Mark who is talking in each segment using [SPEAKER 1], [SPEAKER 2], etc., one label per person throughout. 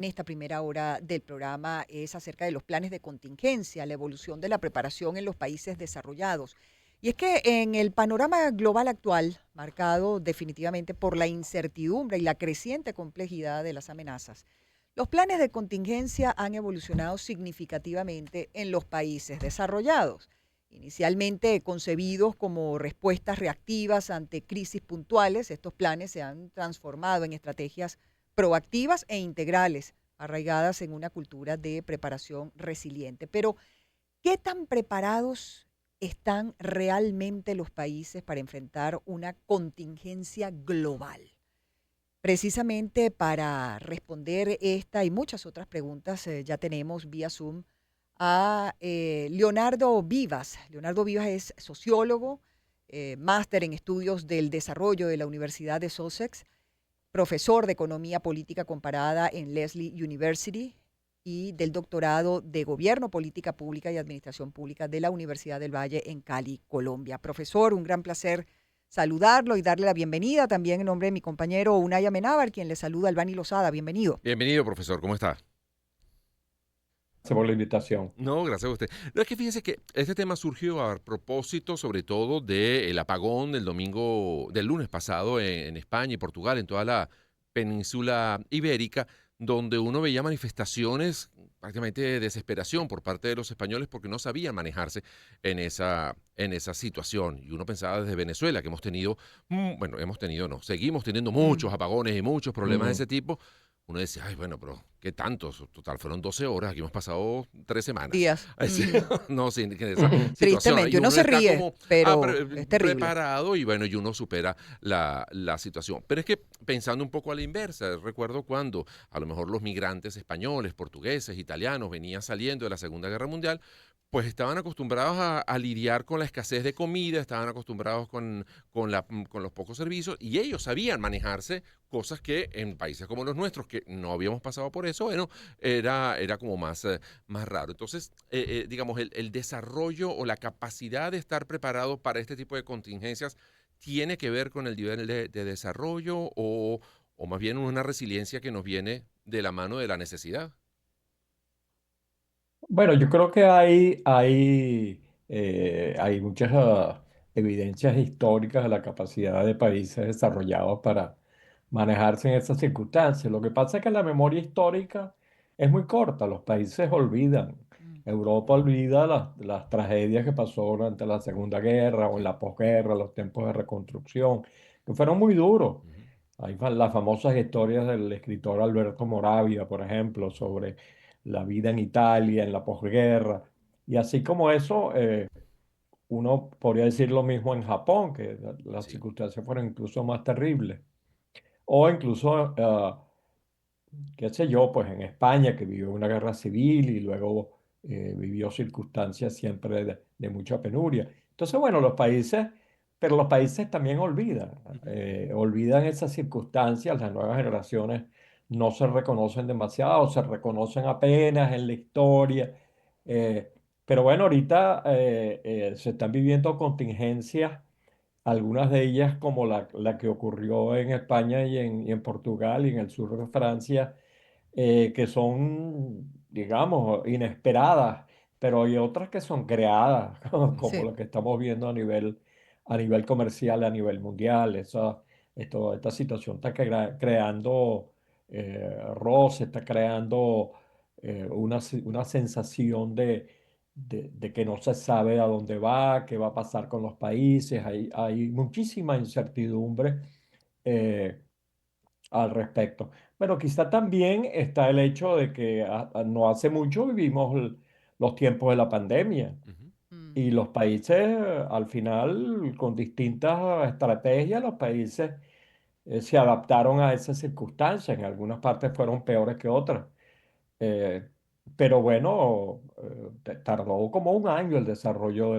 [SPEAKER 1] en esta primera hora del programa es acerca de los planes de contingencia, la evolución de la preparación en los países desarrollados. Y es que en el panorama global actual, marcado definitivamente por la incertidumbre y la creciente complejidad de las amenazas, los planes de contingencia han evolucionado significativamente en los países desarrollados. Inicialmente concebidos como respuestas reactivas ante crisis puntuales, estos planes se han transformado en estrategias proactivas e integrales, arraigadas en una cultura de preparación resiliente. Pero, ¿qué tan preparados están realmente los países para enfrentar una contingencia global? Precisamente para responder esta y muchas otras preguntas, ya tenemos vía Zoom a Leonardo Vivas. Leonardo Vivas es sociólogo, máster en estudios del desarrollo de la Universidad de Sussex, profesor de Economía Política Comparada en Lesley University y del doctorado de Gobierno, Política Pública y Administración Pública de la Universidad del Valle en Cali, Colombia. Profesor, un gran placer saludarlo y darle la bienvenida también en nombre de mi compañero Unay Amenábar, quien le saluda, Albani Lozada. Bienvenido.
[SPEAKER 2] Bienvenido, profesor, ¿cómo está?
[SPEAKER 3] Gracias por la invitación.
[SPEAKER 2] No, gracias a usted. No, es que fíjese que este tema surgió a propósito, sobre todo, del apagón del del lunes pasado en España y Portugal, en toda la península ibérica, donde uno veía manifestaciones prácticamente de desesperación por parte de los españoles porque no sabían manejarse en esa situación. Y uno pensaba desde Venezuela, que hemos tenido, bueno, hemos tenido, no, seguimos teniendo muchos
[SPEAKER 1] Mm,
[SPEAKER 2] apagones y muchos problemas de
[SPEAKER 3] Ujú.
[SPEAKER 2] ese tipo. Uno decía, ay, bueno, pero ¿qué tantos? Total, fueron 12 horas, aquí hemos pasado 3 semanas.
[SPEAKER 1] días.
[SPEAKER 2] Así,
[SPEAKER 1] Ujú.
[SPEAKER 2] no, sin que esa situación.
[SPEAKER 1] Tristemente,
[SPEAKER 2] Y
[SPEAKER 1] uno
[SPEAKER 2] uno
[SPEAKER 1] se
[SPEAKER 2] está
[SPEAKER 1] ríe,
[SPEAKER 2] como
[SPEAKER 1] pero es terrible.
[SPEAKER 2] preparado y bueno, y uno supera la situación. Pero es que pensando un poco a la inversa, recuerdo cuando a lo mejor los migrantes españoles, portugueses, italianos venían saliendo de la Segunda Guerra Mundial, pues estaban acostumbrados a lidiar con la escasez de comida, estaban acostumbrados con los pocos servicios y ellos sabían manejarse, cosas que en países como los nuestros, que no habíamos pasado por eso, bueno, era como más raro. Entonces, digamos, el desarrollo o la capacidad de estar preparado para este tipo de contingencias tiene que ver con el nivel de desarrollo o más bien una resiliencia que nos viene de la mano de la necesidad.
[SPEAKER 3] Bueno, yo creo que hay muchas evidencias históricas de la capacidad de países desarrollados para manejarse en esas circunstancias. Lo que pasa es que la memoria histórica es muy corta, los países olvidan.
[SPEAKER 1] Mm,
[SPEAKER 3] Europa olvida las tragedias que pasó durante la Segunda Guerra o en
[SPEAKER 2] Sí.
[SPEAKER 3] la posguerra, los tiempos de reconstrucción, que fueron muy duros.
[SPEAKER 2] Ujú,
[SPEAKER 3] Hay las famosas historias del escritor Alberto Moravia, por ejemplo, sobre la vida en Italia, en la posguerra. Y así como eso, uno podría decir lo mismo en Japón, que las
[SPEAKER 2] sí.
[SPEAKER 3] circunstancias fueron incluso más terribles. O incluso qué sé yo, pues en España, que vivió una guerra civil y luego vivió circunstancias siempre de mucha penuria. Entonces, bueno, pero los países también
[SPEAKER 2] Ujú, ujú,
[SPEAKER 3] olvidan esas circunstancias, las nuevas generaciones no se reconocen demasiado, se reconocen apenas en la historia. eh, pero bueno, ahorita se están viviendo contingencias, algunas de ellas como la que ocurrió en España y en Portugal y en el sur de Francia, que son, digamos, inesperadas, pero hay otras que son creadas, como
[SPEAKER 1] sí.
[SPEAKER 3] lo que estamos viendo a nivel comercial, a nivel mundial. Esta situación está creando roce, está creando una sensación de que no se sabe a dónde va, qué va a pasar con los países. Hay muchísima incertidumbre. eh, al respecto. Bueno, quizá también está el hecho de que no hace mucho vivimos los tiempos de la pandemia
[SPEAKER 2] ujú.
[SPEAKER 1] Mm,
[SPEAKER 3] y los países, al final, con distintas estrategias, los países se adaptaron a esas circunstancias. En algunas partes fueron peores que otras. Eh, pero bueno, tardó como un año el desarrollo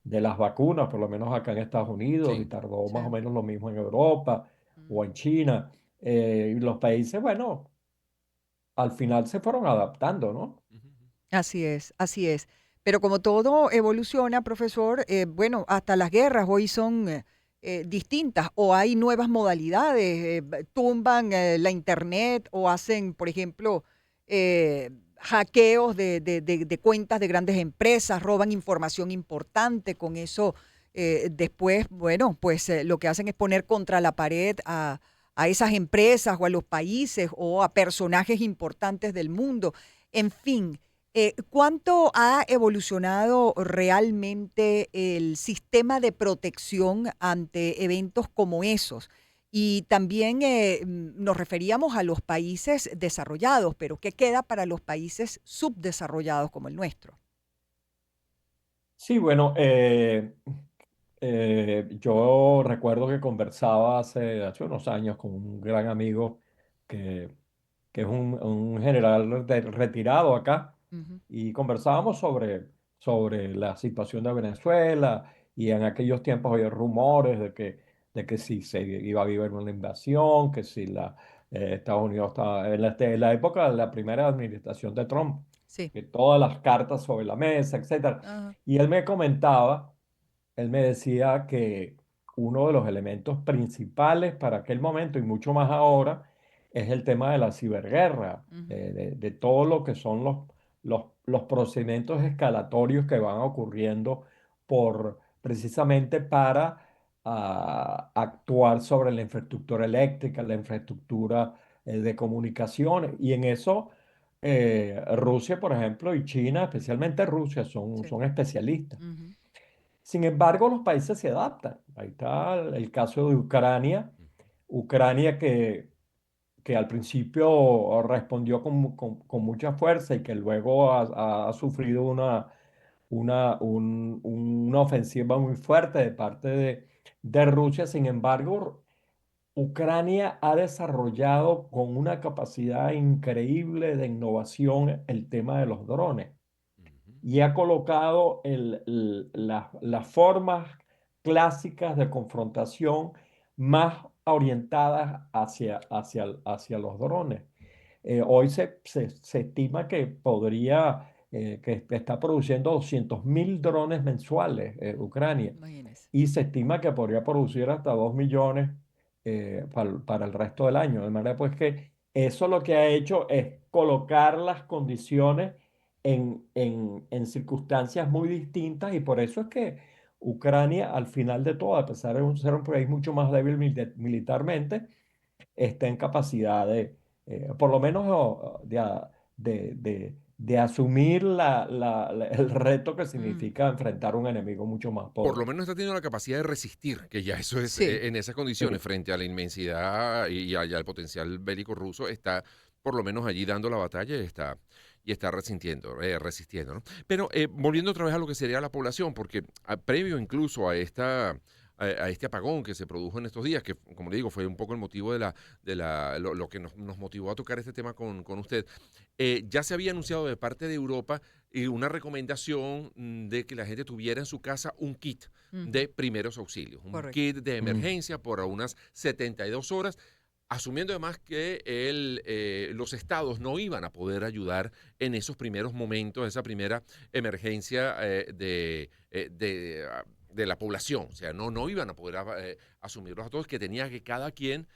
[SPEAKER 3] de las vacunas, por lo menos acá en Estados Unidos, y
[SPEAKER 2] Sí.
[SPEAKER 3] tardó
[SPEAKER 1] sí.
[SPEAKER 3] más o menos lo mismo en Europa o
[SPEAKER 1] Mm.
[SPEAKER 3] en China. Y los países, bueno, al final se fueron adaptando, ¿no?
[SPEAKER 1] Así es, así es. Pero como todo evoluciona, profesor, bueno, hasta las guerras hoy son distintas o hay nuevas modalidades, tumban la internet o hacen, por ejemplo, hackeos de cuentas de grandes empresas, roban información importante, con eso después, bueno, pues lo que hacen es poner contra la pared a esas empresas o a los países o a personajes importantes del mundo. En fin, ¿cuánto ha evolucionado realmente el sistema de protección ante eventos como esos? Y también nos referíamos a los países desarrollados, pero ¿qué queda para los países subdesarrollados como el nuestro?
[SPEAKER 3] Sí, bueno, yo recuerdo que conversaba hace unos años con un gran amigo que, que es un general retirado acá,
[SPEAKER 1] Ujú.
[SPEAKER 3] y conversábamos sobre la situación de Venezuela, y en aquellos tiempos había rumores de que si se iba a vivir una invasión, que si Estados Unidos estaba en la época de la primera administración de Trump,
[SPEAKER 1] Sí.
[SPEAKER 3] que todas las cartas sobre la mesa, etcétera.
[SPEAKER 1] Ajá.
[SPEAKER 3] Y él me decía que uno de los elementos principales para aquel momento y mucho más ahora es el tema de la ciberguerra,
[SPEAKER 1] Ujú.
[SPEAKER 3] de todo lo que son los procedimientos escalatorios que van ocurriendo precisamente para actuar sobre la infraestructura eléctrica, la infraestructura de comunicaciones. Y en eso Rusia, por ejemplo, y China, especialmente Rusia,
[SPEAKER 1] Sí.
[SPEAKER 3] son especialistas.
[SPEAKER 1] Ujú.
[SPEAKER 3] Sin embargo, los países se adaptan. Ahí está el caso de Ucrania. Ucrania que al principio respondió con mucha fuerza y que luego ha sufrido una ofensiva muy fuerte de parte de Rusia. Sin embargo, Ucrania ha desarrollado con una capacidad increíble de innovación el tema de los drones,
[SPEAKER 2] Ujú.
[SPEAKER 3] y ha colocado las formas clásicas de confrontación más orientadas hacia los drones. Hoy se estima que que está produciendo 200.000 drones mensuales, Ucrania,
[SPEAKER 1] Imagínese.
[SPEAKER 3] y se estima que podría producir hasta 2 millones para el resto del año. De manera pues que eso lo que ha hecho es colocar las condiciones en circunstancias muy distintas, y por eso es que Ucrania, al final de todo, a pesar de ser un país mucho más débil militarmente, está en capacidad por lo menos, de asumir el reto que
[SPEAKER 1] Mm.
[SPEAKER 3] significa enfrentar un enemigo mucho más
[SPEAKER 2] Por lo
[SPEAKER 3] poderoso.
[SPEAKER 2] menos está teniendo la capacidad de resistir, que ya eso es,
[SPEAKER 1] Sí.
[SPEAKER 2] en esas condiciones,
[SPEAKER 3] Sí.
[SPEAKER 2] frente a la inmensidad y allá el potencial bélico ruso, está por lo menos allí dando la batalla y está resistiendo, ¿no? Pero volviendo otra vez a lo que sería la población, porque previo incluso a este apagón que se produjo en estos días, que como le digo, fue un poco el motivo lo que nos motivó a tocar este tema con usted, ya se había anunciado de parte de Europa y una recomendación de que la gente tuviera en su casa un kit
[SPEAKER 1] Ujú.
[SPEAKER 2] de primeros auxilios, un
[SPEAKER 1] Correcto.
[SPEAKER 2] kit de
[SPEAKER 3] Mm.
[SPEAKER 2] emergencia por unas 72 horas, asumiendo además que los estados no iban a poder ayudar en esos primeros momentos, esa primera emergencia de la población, o sea, no iban a poder asumirlos a todos, que tenía que cada quien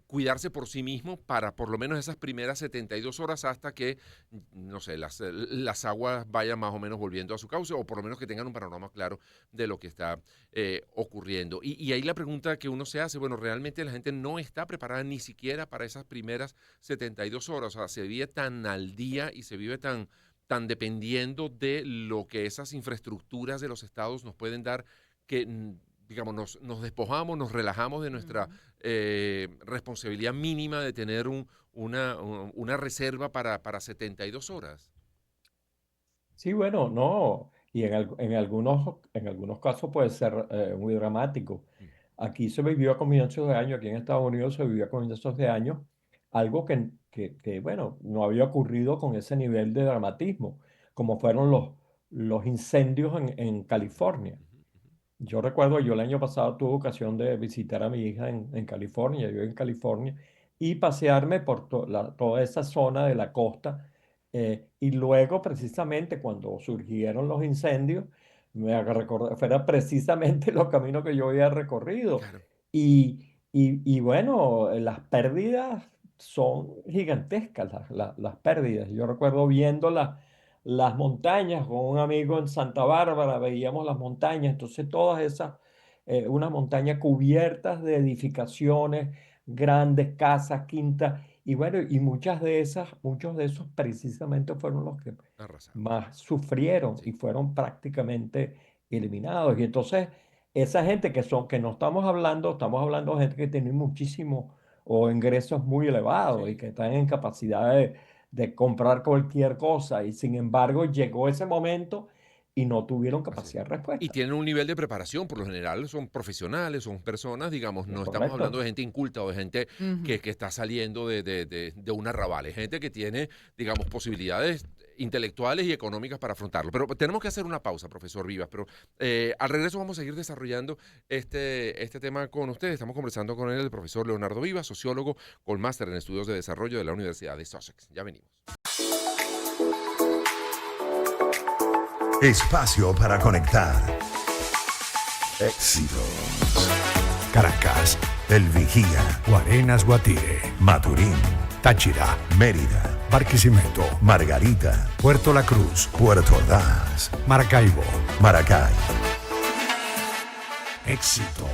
[SPEAKER 2] cuidarse por sí mismo para por lo menos esas primeras 72 horas hasta que, no sé, las aguas vayan más o menos volviendo a su cauce o por lo menos que tengan un panorama claro de lo que está ocurriendo. Y ahí la pregunta que uno se hace, bueno, realmente la gente no está preparada ni siquiera para esas primeras 72 horas, o sea, se vive tan al día y se vive tan dependiendo de lo que esas infraestructuras de los estados nos pueden dar que digamos, nos despojamos, nos relajamos de nuestra
[SPEAKER 1] Ujú.
[SPEAKER 2] responsabilidad mínima de tener una reserva para 72 horas.
[SPEAKER 3] Sí, bueno, no, y en algunos casos puede ser muy dramático.
[SPEAKER 2] Mm.
[SPEAKER 3] Aquí se vivió a comienzos de año, aquí en Estados Unidos se vivió a comienzos de año, algo bueno, no había ocurrido con ese nivel de dramatismo, como fueron los incendios en California.
[SPEAKER 2] Ujú, ujú,
[SPEAKER 3] Yo recuerdo, yo el año pasado tuve ocasión de visitar a mi hija en California, yo en California, y pasearme por toda esa zona de la costa. Y luego, precisamente, cuando surgieron los incendios, fuera precisamente los caminos que yo había recorrido.
[SPEAKER 2] Claro,
[SPEAKER 3] Y bueno, las pérdidas son gigantescas, las pérdidas. Yo recuerdo viendo las montañas con un amigo en Santa Bárbara, veíamos las montañas, entonces todas esas, unas montañas cubiertas de edificaciones, grandes casas, quintas, y bueno, y muchos de esos precisamente fueron los que
[SPEAKER 2] arrasados.
[SPEAKER 3] más sufrieron
[SPEAKER 2] Sí,
[SPEAKER 3] y fueron prácticamente eliminados. Y entonces, esa gente que no estamos hablando de gente que tiene muchísimo o ingresos muy elevados y
[SPEAKER 2] sí.
[SPEAKER 3] que están en capacidad de comprar cualquier cosa. Y sin embargo, llegó ese momento y no tuvieron
[SPEAKER 2] Así es.
[SPEAKER 3] capacidad de
[SPEAKER 2] Y
[SPEAKER 3] respuesta.
[SPEAKER 2] tienen un nivel de preparación, por lo general son profesionales, son personas, digamos,
[SPEAKER 3] ¿Es
[SPEAKER 2] no estamos hablando
[SPEAKER 3] correcto?
[SPEAKER 2] de gente inculta o de gente
[SPEAKER 1] Ujú.
[SPEAKER 2] que está saliendo de un arrabal, es gente que tiene, digamos, posibilidades intelectuales y económicas para afrontarlo. Pero tenemos que hacer una pausa, profesor Vivas, pero al regreso vamos a seguir desarrollando este tema con ustedes. Estamos conversando con él, el profesor Leonardo Vivas, sociólogo con máster en estudios de desarrollo de la Universidad de Sussex. Ya venimos.
[SPEAKER 4] Espacio para conectar. Éxitos. Caracas, El Vigía,
[SPEAKER 5] Guarenas, Guatire,
[SPEAKER 4] Maturín,
[SPEAKER 5] Táchira,
[SPEAKER 4] Mérida,
[SPEAKER 5] Barquisimeto,
[SPEAKER 4] Margarita,
[SPEAKER 5] Puerto La Cruz,
[SPEAKER 4] Puerto Ordaz,
[SPEAKER 5] Maracaibo.
[SPEAKER 4] Maracay.
[SPEAKER 5] Éxitos.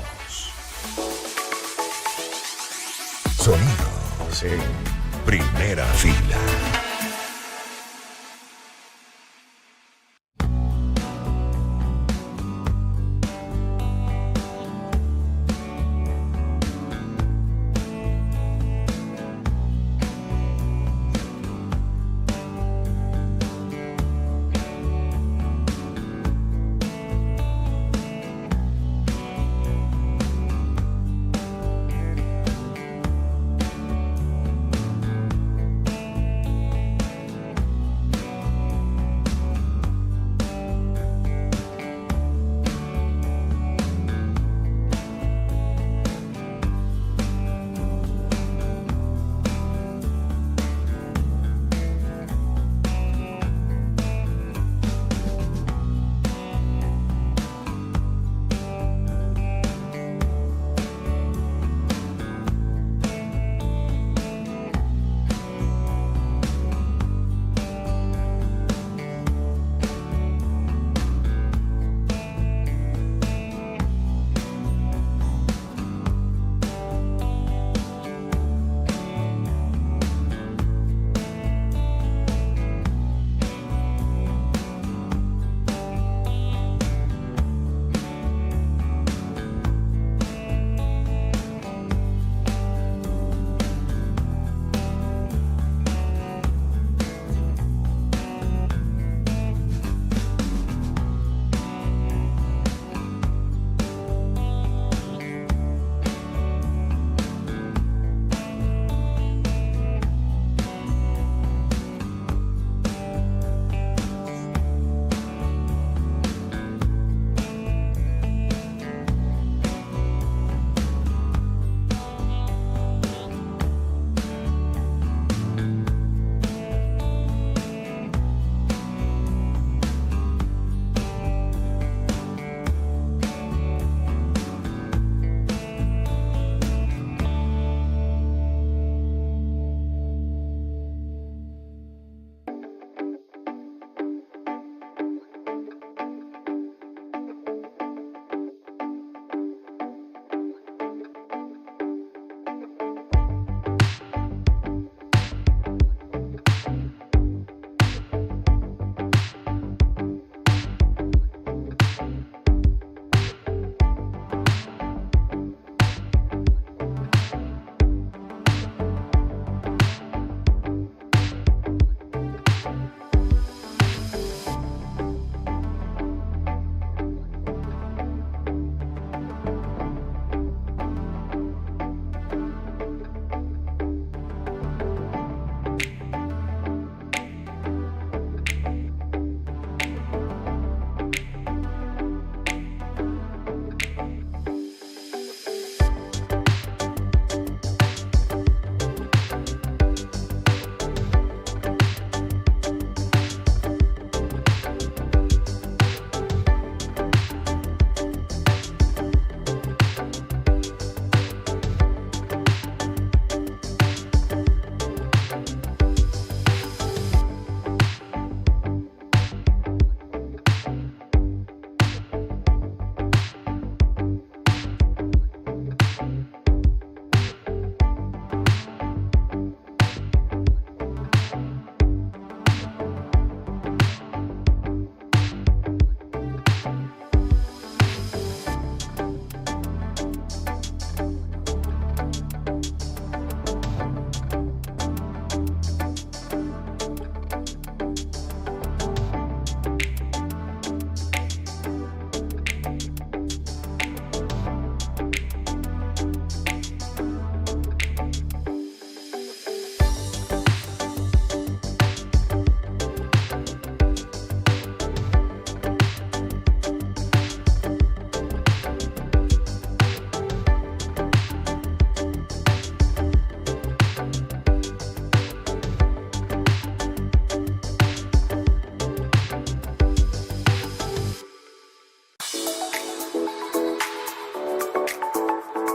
[SPEAKER 4] Sonidos en primera fila.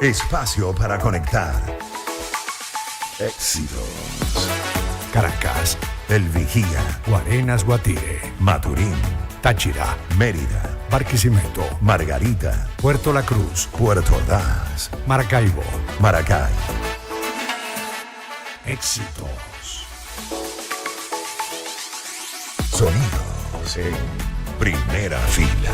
[SPEAKER 4] Espacio para conectar. Éxitos.
[SPEAKER 5] Caracas,
[SPEAKER 4] El Vigía,
[SPEAKER 5] Guarenas, Guatire,
[SPEAKER 4] Maturín,
[SPEAKER 5] Táchira,
[SPEAKER 4] Mérida,
[SPEAKER 5] Barquisimeto,
[SPEAKER 4] Margarita,
[SPEAKER 5] Puerto La Cruz,
[SPEAKER 4] Puerto Ordaz,
[SPEAKER 5] Maracaibo.
[SPEAKER 4] Maracay.
[SPEAKER 5] Éxitos.
[SPEAKER 4] Sonidos en primera fila.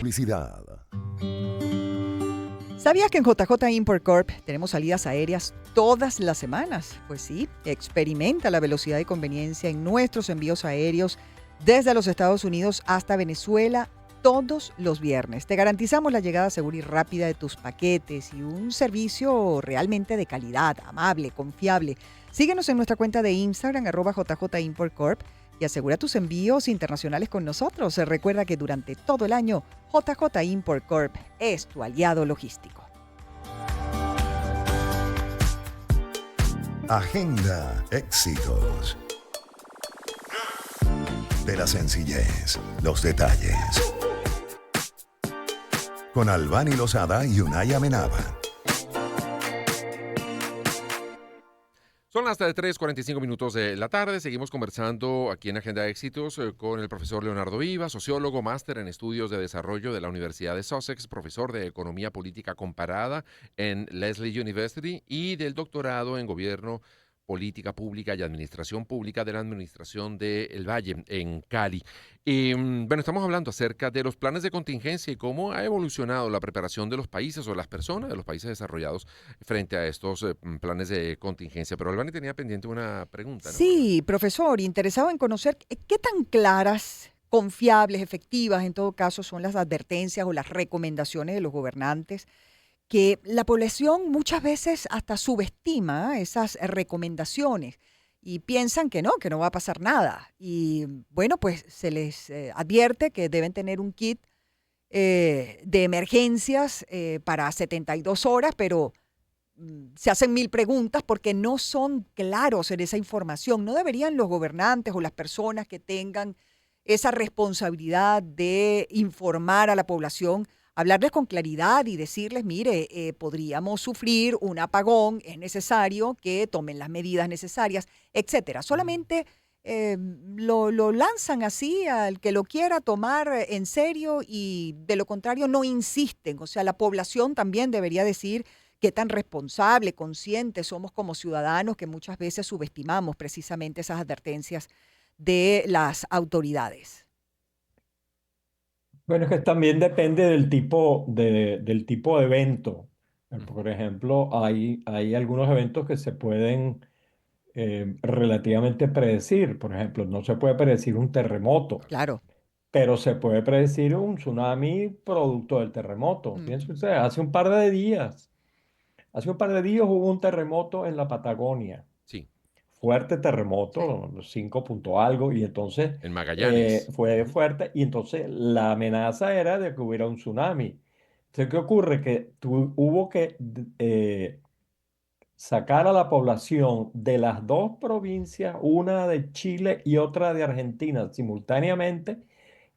[SPEAKER 4] Publicidad.
[SPEAKER 1] ¿Sabías que en JJ Import Corp tenemos salidas aéreas todas las semanas? Pues sí, experimenta la velocidad y conveniencia en nuestros envíos aéreos desde los Estados Unidos hasta Venezuela todos los viernes. Te garantizamos la llegada segura y rápida de tus paquetes y un servicio realmente de calidad, amable, confiable. Síguenos en nuestra cuenta de Instagram, @JJ Import Corp, y asegura tus envíos internacionales con nosotros. Recuerda que durante todo el año, JJ Import Corp es tu aliado logístico.
[SPEAKER 4] Agenda éxitos. De la sencillez, los detalles. Con Albany Lozada y Unay Amenábar.
[SPEAKER 2] Son las 3:45 minutos de la tarde. Seguimos conversando aquí en Agenda Éxitos con el profesor Leonardo Viva, sociólogo, máster en estudios de desarrollo de la Universidad de Sussex, profesor de Economía Política Comparada en Lesley University y del doctorado en Gobierno Política Pública y Administración Pública de la Administración del Valle, en Cali. Bueno, estamos hablando acerca de los planes de contingencia y cómo ha evolucionado la preparación de los países o las personas de los países desarrollados frente a estos planes de contingencia. Pero Albani tenía pendiente una pregunta, ¿no?
[SPEAKER 1] Sí, profesor, interesado en conocer qué tan claras, confiables, efectivas, en todo caso, son las advertencias o las recomendaciones de los gobernantes, que la población muchas veces hasta subestima esas recomendaciones y piensan que no va a pasar nada. Y bueno, pues se les advierte que deben tener un kit de emergencias para 72 horas, pero se hacen mil preguntas porque no son claros en esa información. ¿No deberían los gobernantes o las personas que tengan esa responsabilidad de informar a la población, hablarles con claridad y decirles, mire, podríamos sufrir un apagón, es necesario que tomen las medidas necesarias, etcétera? Solamente lo lanzan así al que lo quiera tomar en serio y de lo contrario no insisten. O sea, la población también debería decir qué tan responsable, consciente somos como ciudadanos, que muchas veces subestimamos precisamente esas advertencias de las autoridades.
[SPEAKER 3] Bueno, es que también depende del tipo de evento. Por ejemplo, hay algunos eventos que se pueden relativamente predecir. Por ejemplo, no se puede predecir un terremoto,
[SPEAKER 1] Claro.
[SPEAKER 3] pero se puede predecir un tsunami producto del terremoto. Fíjense
[SPEAKER 1] Ujú.
[SPEAKER 3] ustedes, hace un par de días hubo un terremoto en la Patagonia,
[SPEAKER 2] Sí,
[SPEAKER 3] fuerte
[SPEAKER 1] Sí.
[SPEAKER 3] terremoto, 5 punto algo, y entonces
[SPEAKER 2] en Magallanes.
[SPEAKER 3] fue
[SPEAKER 2] Ujú.
[SPEAKER 3] fuerte, y entonces la amenaza era de que hubiera un tsunami. Entonces, ¿qué ocurre? Que hubo que sacar a la población de las dos provincias, una de Chile y otra de Argentina, simultáneamente,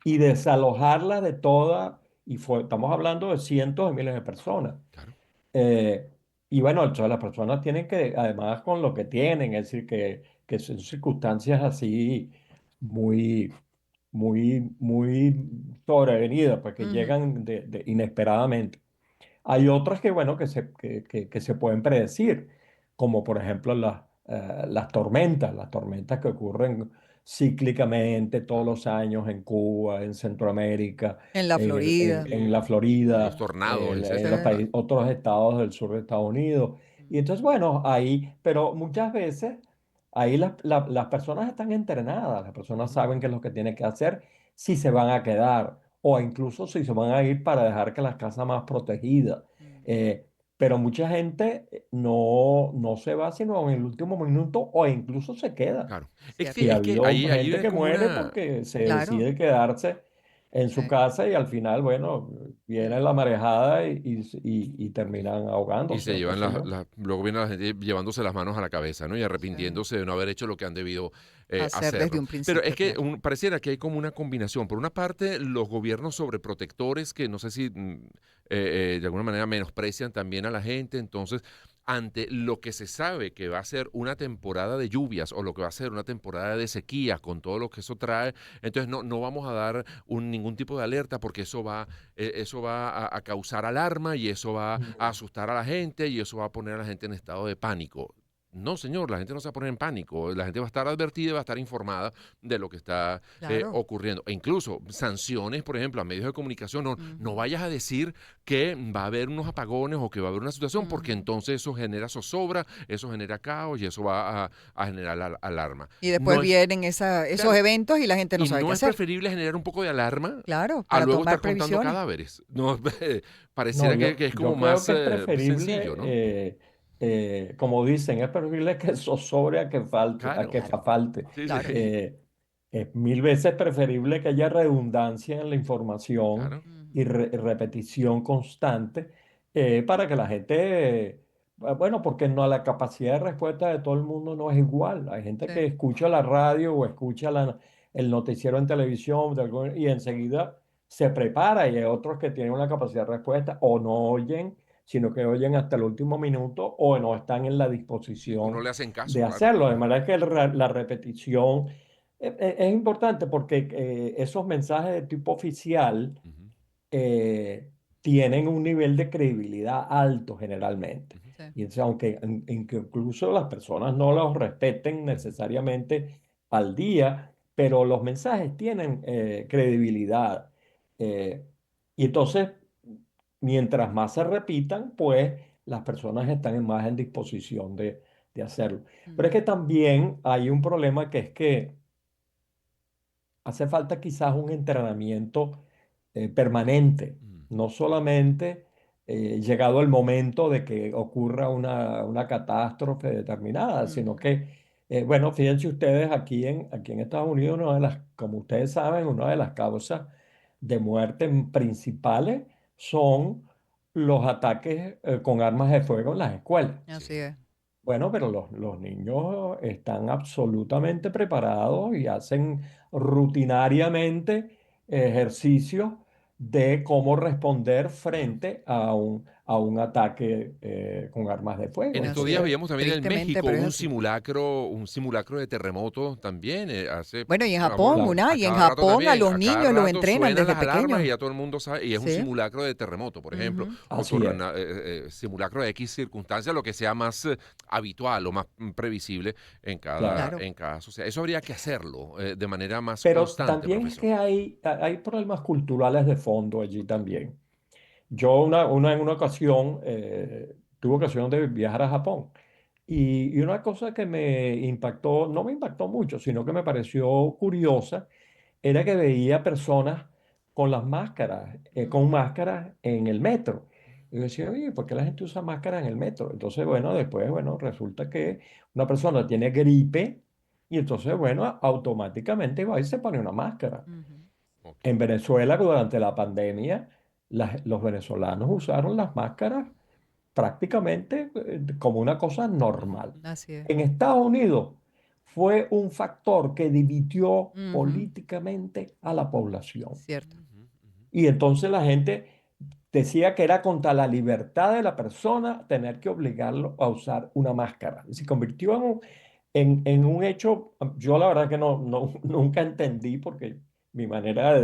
[SPEAKER 3] y desalojarlas de toda, estamos hablando de cientos de miles de personas.
[SPEAKER 2] Claro.
[SPEAKER 3] Eh, y bueno, entonces las personas tienen que, además con lo que tienen, es decir, que son circunstancias así muy, muy sobrevenidas, pues que
[SPEAKER 1] Ujú.
[SPEAKER 3] llegan inesperadamente. Hay otras que, bueno, que se pueden predecir, como por ejemplo las tormentas que ocurren cíclicamente todos
[SPEAKER 2] Ajá.
[SPEAKER 3] los años en Cuba, en Centroamérica,
[SPEAKER 1] En la Florida.
[SPEAKER 3] en la
[SPEAKER 2] Los
[SPEAKER 3] Florida,
[SPEAKER 2] tornados,
[SPEAKER 1] Sí.
[SPEAKER 3] en los
[SPEAKER 2] etcétera.
[SPEAKER 3] otros estados del sur de Estados Unidos. Y entonces, bueno, ahí, pero muchas veces ahí las personas están entrenadas, las personas
[SPEAKER 2] Ujú.
[SPEAKER 3] saben qué es lo que tienen que hacer, si se van a quedar o incluso si se van a ir para dejar que las casas más protegidas.
[SPEAKER 1] Mm.
[SPEAKER 3] Eh, pero mucha gente no se va sino en el último minuto o incluso se queda.
[SPEAKER 2] Claro.
[SPEAKER 3] Y
[SPEAKER 1] Cierto.
[SPEAKER 3] ha
[SPEAKER 2] Es que
[SPEAKER 3] habido
[SPEAKER 2] ahí
[SPEAKER 3] gente
[SPEAKER 2] es
[SPEAKER 3] que
[SPEAKER 2] como
[SPEAKER 3] muere
[SPEAKER 2] una.
[SPEAKER 3] porque se
[SPEAKER 1] Claro.
[SPEAKER 3] decide quedarse en su
[SPEAKER 1] Sí.
[SPEAKER 3] casa y al final, bueno, viene
[SPEAKER 1] Sí.
[SPEAKER 3] la marejada y terminan
[SPEAKER 2] Y
[SPEAKER 3] ahogándose
[SPEAKER 2] se
[SPEAKER 3] o qué
[SPEAKER 2] llevan
[SPEAKER 3] sé yo.
[SPEAKER 2] luego viene la gente llevándose las manos a la cabeza, ¿no? Y
[SPEAKER 1] Sí.
[SPEAKER 2] arrepintiéndose de no haber hecho lo que han debido
[SPEAKER 1] Hacer desde
[SPEAKER 2] hacerlo.
[SPEAKER 1] un
[SPEAKER 2] Pero es
[SPEAKER 1] principio,
[SPEAKER 2] que
[SPEAKER 1] claro.
[SPEAKER 2] pareciera que hay como una combinación. Por una parte, los gobiernos sobreprotectores que no sé si de alguna manera menosprecian también a la gente. Entonces, ante lo que se sabe que va a ser una temporada de lluvias o lo que va a ser una temporada de sequía con todo lo que eso trae, entonces no vamos a dar ningún tipo de alerta porque eso va a causar alarma y eso va a
[SPEAKER 3] Mm.
[SPEAKER 2] asustar a la gente y eso va a poner a la gente en estado de pánico. No, señor, la gente no se va a poner en pánico. La gente va a estar advertida y va a estar informada de lo que está
[SPEAKER 1] Claro.
[SPEAKER 2] ocurriendo. E incluso sanciones, por ejemplo, a medios de comunicación. No
[SPEAKER 1] Ujú.
[SPEAKER 2] vayas a decir que va a haber unos apagones o que va a haber una situación, porque
[SPEAKER 1] Ujú.
[SPEAKER 2] entonces eso genera zozobra, eso genera caos y eso va a generar alarma.
[SPEAKER 1] Y después
[SPEAKER 2] No es,
[SPEAKER 1] vienen esos
[SPEAKER 2] claro,
[SPEAKER 1] eventos y la gente no
[SPEAKER 2] y
[SPEAKER 1] sabe qué
[SPEAKER 2] no es
[SPEAKER 1] hacer.
[SPEAKER 2] preferible generar un poco de alarma
[SPEAKER 1] Claro,
[SPEAKER 2] a
[SPEAKER 1] para
[SPEAKER 2] luego
[SPEAKER 1] tomar
[SPEAKER 2] estar contando
[SPEAKER 1] previsiones.
[SPEAKER 2] cadáveres. No,
[SPEAKER 3] No,
[SPEAKER 2] pareciera que es como
[SPEAKER 3] yo creo
[SPEAKER 2] más
[SPEAKER 3] que es
[SPEAKER 2] sencillo,
[SPEAKER 3] preferible,
[SPEAKER 2] ¿no?
[SPEAKER 3] como dicen, es preferible que sobre a que falte, a
[SPEAKER 2] Claro,
[SPEAKER 3] que
[SPEAKER 1] Claro,
[SPEAKER 3] falte.
[SPEAKER 2] sí, sí,
[SPEAKER 1] claro.
[SPEAKER 3] Eh, es mil veces preferible que haya redundancia en la información
[SPEAKER 2] claro,
[SPEAKER 3] y
[SPEAKER 1] Ujú.
[SPEAKER 3] repetición constante para que la gente, bueno, porque no la capacidad de respuesta de todo el mundo no es igual. Hay gente que
[SPEAKER 1] Sí.
[SPEAKER 3] escucha la radio o escucha el noticiero en televisión y enseguida se prepara y hay otros que tienen una capacidad de respuesta o no oyen, sino que oyen hasta el último minuto o no están en la
[SPEAKER 2] sí, o no
[SPEAKER 3] disposición
[SPEAKER 2] le hacen caso,
[SPEAKER 3] de
[SPEAKER 2] claro.
[SPEAKER 3] hacerlo. De
[SPEAKER 2] Ujú,
[SPEAKER 3] manera que la repetición es importante porque esos mensajes de tipo oficial
[SPEAKER 2] ujú,
[SPEAKER 3] eh, tienen un nivel de credibilidad alto generalmente.
[SPEAKER 1] Sí.
[SPEAKER 3] Y entonces, aunque incluso las personas no los respeten necesariamente al día, pero los mensajes tienen credibilidad. Eh, y entonces, mientras más se repitan, pues las personas están más en disposición de hacerlo. Pero es que también hay un problema que es que hace falta quizás un entrenamiento permanente,
[SPEAKER 2] Mm,
[SPEAKER 3] no solamente llegado el momento de que ocurra una catástrofe determinada, sino que, bueno, fíjense ustedes, aquí en Estados Unidos, como ustedes saben, una de las causas de muerte principales son los ataques con armas de fuego en las escuelas.
[SPEAKER 1] Así
[SPEAKER 2] sí.
[SPEAKER 1] es.
[SPEAKER 3] Bueno, pero los niños están absolutamente preparados y hacen rutinariamente ejercicios de cómo responder
[SPEAKER 2] Claro.
[SPEAKER 3] frente a un ataque con armas de fuego.
[SPEAKER 2] En estos
[SPEAKER 1] Así
[SPEAKER 2] días
[SPEAKER 1] es.
[SPEAKER 3] Entonces,
[SPEAKER 2] veíamos también en
[SPEAKER 1] Tristemente,
[SPEAKER 2] México
[SPEAKER 1] pero es
[SPEAKER 2] un
[SPEAKER 1] así.
[SPEAKER 2] simulacro de terremoto también,
[SPEAKER 1] Bueno, y en
[SPEAKER 2] bueno,
[SPEAKER 1] Japón,
[SPEAKER 3] claro,
[SPEAKER 2] a
[SPEAKER 1] y en
[SPEAKER 2] cada rato
[SPEAKER 1] Japón a
[SPEAKER 2] también,
[SPEAKER 1] los
[SPEAKER 2] a cada
[SPEAKER 1] niños los
[SPEAKER 2] rato
[SPEAKER 1] entrenan
[SPEAKER 2] suenan
[SPEAKER 1] desde
[SPEAKER 2] las alarmas y
[SPEAKER 1] pequeños.
[SPEAKER 2] ya todo el mundo sabe, y es un
[SPEAKER 1] Sí.
[SPEAKER 2] simulacro de terremoto, por ejemplo,
[SPEAKER 1] Ujú.
[SPEAKER 2] o
[SPEAKER 3] así es.
[SPEAKER 2] simulacro de X circunstancia, lo que sea más habitual o más previsible
[SPEAKER 3] Claro.
[SPEAKER 1] Claro.
[SPEAKER 2] en cada sociedad. Eso habría que hacerlo de manera más
[SPEAKER 3] Pero
[SPEAKER 2] constante,
[SPEAKER 3] también es
[SPEAKER 2] profesor.
[SPEAKER 3] que hay problemas culturales de fondo allí también. Yo en una ocasión tuve ocasión de viajar a Japón y una cosa que me impactó, no me impactó mucho, sino que me pareció curiosa, era que veía personas con las máscaras, con
[SPEAKER 1] Ujú.
[SPEAKER 3] máscaras en el metro. Y yo decía, oye, ¿por qué la gente usa máscaras en el metro? Entonces, bueno, después, bueno, resulta que una persona tiene gripe y entonces, bueno, automáticamente va y se pone una máscara.
[SPEAKER 1] Ujú.
[SPEAKER 2] Ok.
[SPEAKER 3] En Venezuela, durante la pandemia, los venezolanos usaron las máscaras prácticamente como una cosa
[SPEAKER 2] Ujú,
[SPEAKER 3] normal.
[SPEAKER 1] Así es.
[SPEAKER 3] En Estados Unidos fue un factor que dividió
[SPEAKER 1] Ujú.
[SPEAKER 3] políticamente a la población.
[SPEAKER 1] Cierto.
[SPEAKER 2] ujú, ujú.
[SPEAKER 3] Y entonces la gente decía que era contra la libertad de la persona tener que obligarlo a usar una máscara. Se convirtió en un hecho, yo la verdad que nunca entendí porque mi manera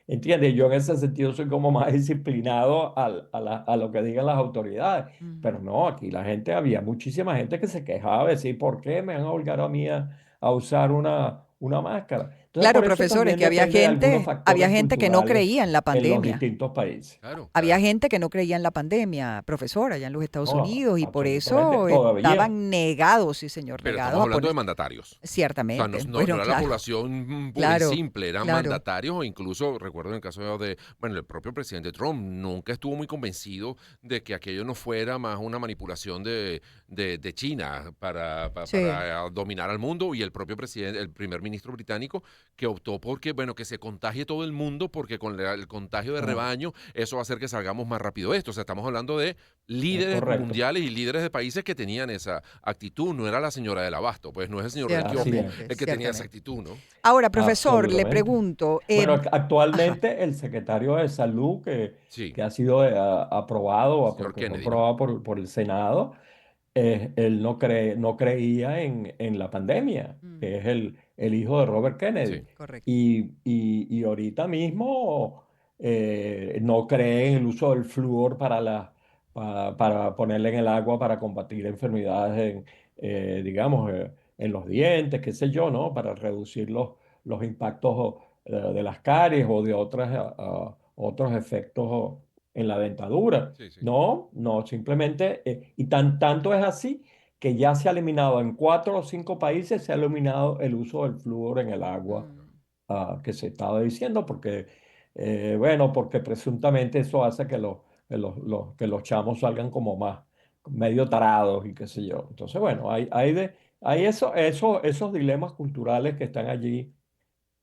[SPEAKER 3] ¿entiendes? Yo en ese sentido soy como más disciplinado a lo que digan las autoridades,
[SPEAKER 1] Ujú.
[SPEAKER 3] pero no, aquí había muchísima gente que se quejaba de decir, ¿por qué me van a obligar a mí a usar una máscara? Entonces,
[SPEAKER 1] Claro,
[SPEAKER 3] por eso
[SPEAKER 1] profesor, es
[SPEAKER 3] también
[SPEAKER 1] que
[SPEAKER 3] depende de algunos
[SPEAKER 1] había
[SPEAKER 3] factores
[SPEAKER 1] gente que no
[SPEAKER 3] culturales
[SPEAKER 1] creía en la
[SPEAKER 3] en los
[SPEAKER 1] pandemia.
[SPEAKER 3] distintos países.
[SPEAKER 2] Claro,
[SPEAKER 1] Había
[SPEAKER 2] claro.
[SPEAKER 1] gente que no creía en la pandemia, profesor, allá en los Estados
[SPEAKER 3] No,
[SPEAKER 1] Unidos, y por
[SPEAKER 3] absolutamente,
[SPEAKER 1] eso
[SPEAKER 3] todavía.
[SPEAKER 1] estaban negados, sí, señor,
[SPEAKER 2] Pero estamos
[SPEAKER 1] negados a
[SPEAKER 2] hablando de
[SPEAKER 1] poner.
[SPEAKER 2] mandatarios. O sea,
[SPEAKER 1] Ciertamente.
[SPEAKER 2] no
[SPEAKER 1] Bueno,
[SPEAKER 2] era la
[SPEAKER 1] claro,
[SPEAKER 2] población pura y
[SPEAKER 1] claro,
[SPEAKER 2] simple, eran
[SPEAKER 1] claro.
[SPEAKER 2] mandatarios o incluso, recuerdo en el caso bueno, el propio presidente Trump nunca estuvo muy convencido de que aquello no fuera más una manipulación de China
[SPEAKER 1] Sí.
[SPEAKER 2] para dominar al mundo y el propio el primer ministro británico que optó porque, bueno, que se contagie todo el mundo porque con el contagio de
[SPEAKER 3] Ah,
[SPEAKER 2] rebaño eso va a hacer que salgamos más rápido de esto. O sea, estamos hablando de
[SPEAKER 3] es
[SPEAKER 2] líderes
[SPEAKER 3] correcto.
[SPEAKER 2] mundiales y líderes de países que tenían esa actitud, no era la señora del abasto, pues no es el señor del
[SPEAKER 3] Así
[SPEAKER 2] kiosco
[SPEAKER 3] es.
[SPEAKER 1] Ciertamente,
[SPEAKER 2] el que tenía esa
[SPEAKER 1] ciertamente.
[SPEAKER 2] actitud, ¿no?
[SPEAKER 1] Ahora, profesor, le
[SPEAKER 3] Absolutamente.
[SPEAKER 1] pregunto,
[SPEAKER 3] Bueno,
[SPEAKER 1] ajá,
[SPEAKER 3] actualmente el secretario de Salud
[SPEAKER 2] Sí,
[SPEAKER 3] que ha sido aprobado,
[SPEAKER 2] señor
[SPEAKER 3] que fue
[SPEAKER 2] Kennedy, ¿no?
[SPEAKER 3] aprobado por el Senado, él no creía en la pandemia, que
[SPEAKER 1] ujú,
[SPEAKER 3] es el hijo de Robert Kennedy.
[SPEAKER 2] Sí.
[SPEAKER 1] correcto.
[SPEAKER 3] Y ahorita mismo no cree en el uso del flúor para ponerle en el agua para combatir enfermedades, digamos, en los dientes, qué sé yo, ¿no? Para reducir los impactos de las caries o de otros efectos en la dentadura.
[SPEAKER 2] Sí, sí.
[SPEAKER 3] No, simplemente, tanto es así que ya se ha eliminado en 4 o 5 países, se ha eliminado el uso del flúor en el agua
[SPEAKER 1] Mm,
[SPEAKER 3] que se estaba diciendo, porque, bueno, porque presuntamente eso hace que los chamos salgan como más medio tarados y qué sé yo. Entonces, bueno, hay esos dilemas culturales que están allí,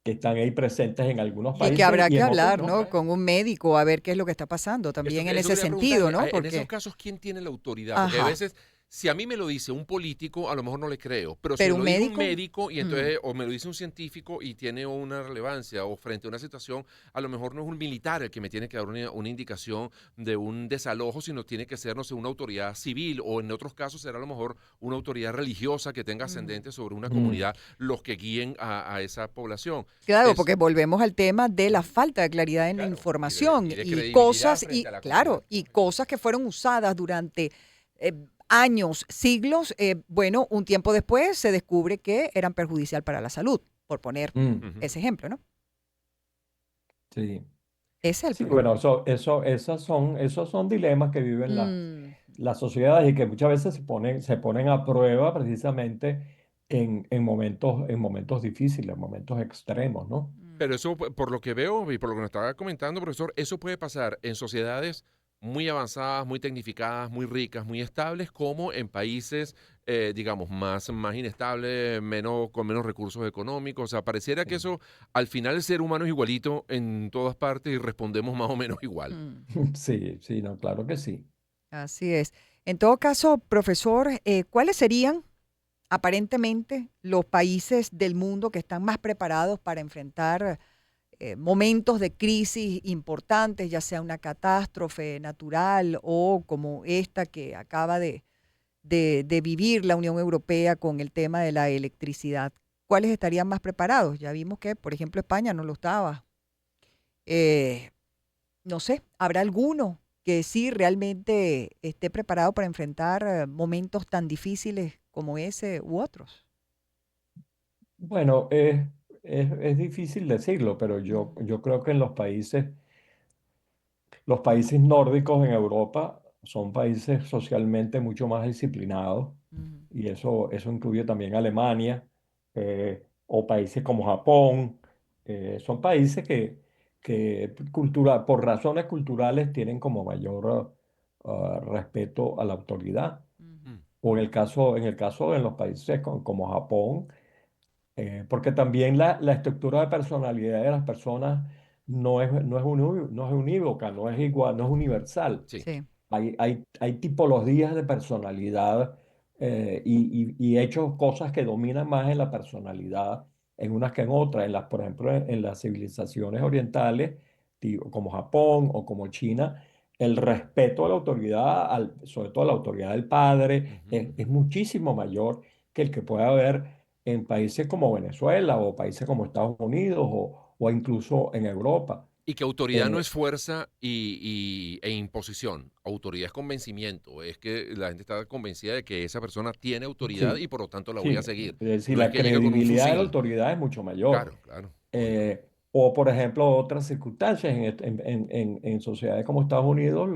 [SPEAKER 3] que están ahí presentes en algunos
[SPEAKER 1] Y que
[SPEAKER 3] países
[SPEAKER 1] habrá
[SPEAKER 3] y
[SPEAKER 1] que
[SPEAKER 3] en otros
[SPEAKER 1] hablar,
[SPEAKER 3] no.
[SPEAKER 1] ¿no? Con un médico a ver qué es lo que está pasando
[SPEAKER 2] Eso,
[SPEAKER 1] también en
[SPEAKER 2] eso
[SPEAKER 1] ese
[SPEAKER 2] quería
[SPEAKER 1] sentido,
[SPEAKER 2] preguntarle,
[SPEAKER 1] ¿no?
[SPEAKER 2] en esos
[SPEAKER 1] Porque,
[SPEAKER 2] casos, ¿quién tiene la autoridad? Porque a
[SPEAKER 1] ajá,
[SPEAKER 2] veces Si a mí me lo dice un político, a lo mejor no le creo, pero si me
[SPEAKER 1] Pero un
[SPEAKER 2] lo dice un
[SPEAKER 1] médico,
[SPEAKER 2] médico y
[SPEAKER 1] mm,
[SPEAKER 2] entonces, o me lo dice un científico y tiene una relevancia, o frente a una situación, a lo mejor no es un militar el que me tiene que dar una indicación de un desalojo, sino tiene que ser, no sé, una autoridad civil, o en otros casos será a lo mejor una autoridad religiosa que tenga
[SPEAKER 1] mm.
[SPEAKER 2] ascendente sobre una
[SPEAKER 3] Mm,
[SPEAKER 2] comunidad, los que guíen a esa población.
[SPEAKER 1] Claro,
[SPEAKER 2] Es,
[SPEAKER 1] porque volvemos al tema de la falta de claridad en la
[SPEAKER 2] claro,
[SPEAKER 1] información
[SPEAKER 2] y de
[SPEAKER 1] y
[SPEAKER 2] credibilidad
[SPEAKER 1] cosas,
[SPEAKER 2] frente
[SPEAKER 1] y
[SPEAKER 2] a la
[SPEAKER 1] claro,
[SPEAKER 2] comunidad.
[SPEAKER 1] y cosas que fueron usadas durante eh, años, siglos, bueno, un tiempo después se descubre que eran perjudicial para la salud, por poner
[SPEAKER 3] mm,
[SPEAKER 2] Ujú.
[SPEAKER 1] ese ejemplo, ¿no?
[SPEAKER 3] sí.
[SPEAKER 1] Ese es el
[SPEAKER 3] Sí,
[SPEAKER 1] problema.
[SPEAKER 3] bueno, esos son dilemas que viven
[SPEAKER 1] Mm,
[SPEAKER 3] las sociedades y que muchas veces se ponen a prueba precisamente en momentos difíciles, en momentos extremos, ¿no?
[SPEAKER 2] Pero
[SPEAKER 1] mm,
[SPEAKER 2] eso, por lo que veo y por lo que nos estaba comentando, profesor, eso puede pasar en sociedades muy avanzadas, muy tecnificadas, muy ricas, muy estables, como en países, digamos, más inestables, con menos recursos económicos. O sea, pareciera que
[SPEAKER 3] Sí.
[SPEAKER 2] eso, al final el ser humano es igualito en todas partes y respondemos más o menos igual.
[SPEAKER 1] mm.
[SPEAKER 3] Sí, sí, no, claro que sí.
[SPEAKER 1] Así es. En todo caso, profesor, ¿cuáles serían aparentemente los países del mundo que están más preparados para enfrentar momentos de crisis importantes, ya sea una catástrofe natural o como esta que acaba de vivir la Unión Europea con el tema de la electricidad? ¿Cuáles estarían más preparados? Ya vimos que, por ejemplo, España no lo estaba. Eh, no sé, ¿habrá alguno que sí realmente esté preparado para enfrentar momentos tan difíciles como ese u otros?
[SPEAKER 3] Bueno, es difícil decirlo, pero
[SPEAKER 1] Mm,
[SPEAKER 3] yo creo que en los países nórdicos en Europa son países socialmente mucho más disciplinados
[SPEAKER 1] mm,
[SPEAKER 3] y eso incluye también Alemania o países como Japón. Son países que por razones culturales tienen como mayor respeto a la autoridad.
[SPEAKER 1] mm,
[SPEAKER 2] Mm,
[SPEAKER 3] O en el caso de los países como Japón, porque también la estructura de personalidad de las personas no es unívoca, no es igual, no es universal.
[SPEAKER 2] sí,
[SPEAKER 1] sí.
[SPEAKER 3] Hay tipologías de personalidad y hechos, cosas que dominan más en la personalidad en unas que en otras. Por ejemplo, en las civilizaciones orientales, como Japón o como China, el respeto a la autoridad, sobre todo a la autoridad del padre,
[SPEAKER 2] ujú,
[SPEAKER 3] es
[SPEAKER 2] ujú.
[SPEAKER 3] muchísimo mayor que el que puede haber en países como Venezuela o países como Estados Unidos o incluso en Europa.
[SPEAKER 2] Y que autoridad no
[SPEAKER 3] Eh,
[SPEAKER 2] es fuerza e imposición. Autoridad es convencimiento. Es que la gente está convencida de que esa persona tiene autoridad
[SPEAKER 3] sí,
[SPEAKER 2] y por lo tanto la voy
[SPEAKER 3] sí,
[SPEAKER 2] a seguir.
[SPEAKER 3] es decir,
[SPEAKER 2] No es
[SPEAKER 3] la
[SPEAKER 2] que llegue con un
[SPEAKER 3] credibilidad de la
[SPEAKER 2] fusil.
[SPEAKER 3] autoridad es mucho mayor.
[SPEAKER 2] Claro, claro, lógico.
[SPEAKER 3] O, por ejemplo, otras circunstancias en sociedades como Estados Unidos,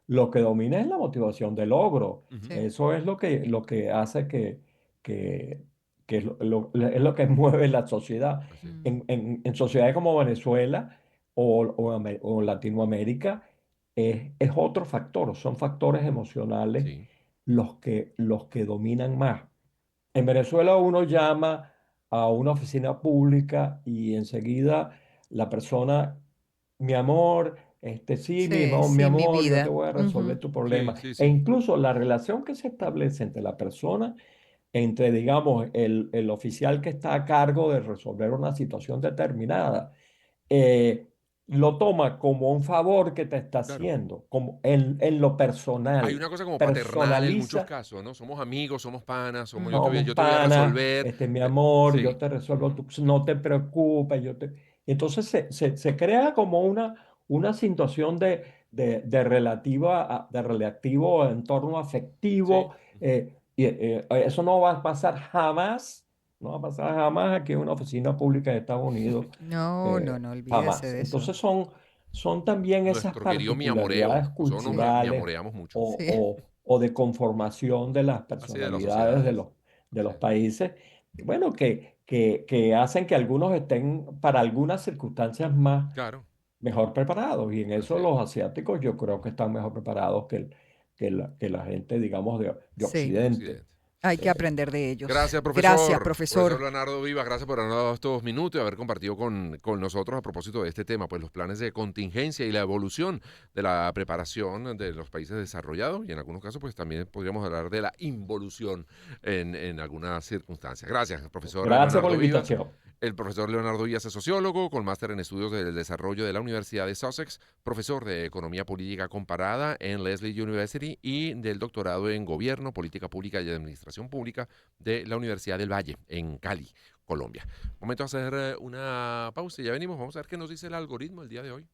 [SPEAKER 3] lo que domina es la motivación del logro.
[SPEAKER 2] Ujú,
[SPEAKER 1] Sí.
[SPEAKER 3] Eso es lo que hace que, es lo que mueve la sociedad.
[SPEAKER 2] así es.
[SPEAKER 1] Mm,
[SPEAKER 3] En sociedades como Venezuela o Latinoamérica, es otro factor, son factores emocionales
[SPEAKER 2] Sí,
[SPEAKER 3] los que dominan más. En Venezuela uno llama a una oficina pública y enseguida la persona, mi amor, sí,
[SPEAKER 1] sí,
[SPEAKER 3] mi
[SPEAKER 1] sí, mi
[SPEAKER 3] amor, yo te
[SPEAKER 1] vida.
[SPEAKER 3] voy a resolver
[SPEAKER 1] Ujú,
[SPEAKER 3] tu
[SPEAKER 2] sí,
[SPEAKER 3] problema.
[SPEAKER 2] sí,
[SPEAKER 3] E
[SPEAKER 2] sí.
[SPEAKER 3] incluso la relación que se establece entre la persona, entre, digamos, el oficial que está a cargo de resolver una situación determinada, eh, lo toma como un favor que te está
[SPEAKER 2] Claro.
[SPEAKER 3] haciendo, como en lo
[SPEAKER 2] Hay
[SPEAKER 3] personal,
[SPEAKER 2] una cosa como paternal en muchos
[SPEAKER 3] personaliza.
[SPEAKER 2] casos, ¿no? Somos amigos, somos panas,
[SPEAKER 1] mm,
[SPEAKER 3] Somos
[SPEAKER 2] yo te voy a
[SPEAKER 3] panas,
[SPEAKER 2] resolver.
[SPEAKER 3] mi amor, yo
[SPEAKER 2] Sí.
[SPEAKER 3] te resuelvo,
[SPEAKER 2] Ujú,
[SPEAKER 3] no te preocupes, Entonces se crea como una situación de relativo entorno
[SPEAKER 2] sí.
[SPEAKER 3] afectivo,
[SPEAKER 2] Ujú.
[SPEAKER 3] y eso no va a pasar jamás, no va a pasar jamás aquí en una oficina pública de Estados Unidos,
[SPEAKER 1] no, no, no, olvídese
[SPEAKER 3] jamás.
[SPEAKER 1] de eso.
[SPEAKER 3] Entonces son también esas
[SPEAKER 2] Nuestro querido mi amoreo.
[SPEAKER 3] particularidades
[SPEAKER 2] Nosotros mi
[SPEAKER 3] culturales
[SPEAKER 2] amoreamos mucho.
[SPEAKER 3] o,
[SPEAKER 1] Sí.
[SPEAKER 3] o de conformación de las
[SPEAKER 2] Así de las
[SPEAKER 3] personalidades de
[SPEAKER 2] sociedades.
[SPEAKER 3] los
[SPEAKER 2] Así es.
[SPEAKER 3] países, bueno, que hacen que algunos estén para algunas circunstancias
[SPEAKER 2] Claro,
[SPEAKER 3] mejor preparados. Y en
[SPEAKER 2] así
[SPEAKER 3] eso
[SPEAKER 2] es.
[SPEAKER 3] los asiáticos yo creo que están mejor preparados que la gente, digamos, de
[SPEAKER 1] Sí.
[SPEAKER 2] De
[SPEAKER 3] Occidente.
[SPEAKER 2] Occidente.
[SPEAKER 1] Hay que aprender de ellos.
[SPEAKER 2] Gracias, profesor.
[SPEAKER 1] Gracias, profesor.
[SPEAKER 2] Leonardo Vivas, gracias por habernos dado estos minutos y haber compartido con nosotros a propósito de este tema, pues los planes de contingencia y la evolución de la preparación de los países desarrollados y en algunos casos pues también podríamos hablar de la involución en algunas circunstancias. Gracias, profesor
[SPEAKER 3] Gracias por
[SPEAKER 2] Leonardo
[SPEAKER 3] la
[SPEAKER 2] Vivas.
[SPEAKER 3] invitación.
[SPEAKER 2] El profesor Leonardo Vivas es sociólogo con máster en estudios del desarrollo de la Universidad de Sussex, profesor de Economía Política Comparada en Lesley University y del doctorado en Gobierno, Política Pública y Administración Pública de la Universidad del Valle en Cali, Colombia. Momento de hacer una pausa y ya venimos. Vamos a ver qué nos dice el algoritmo el día de hoy.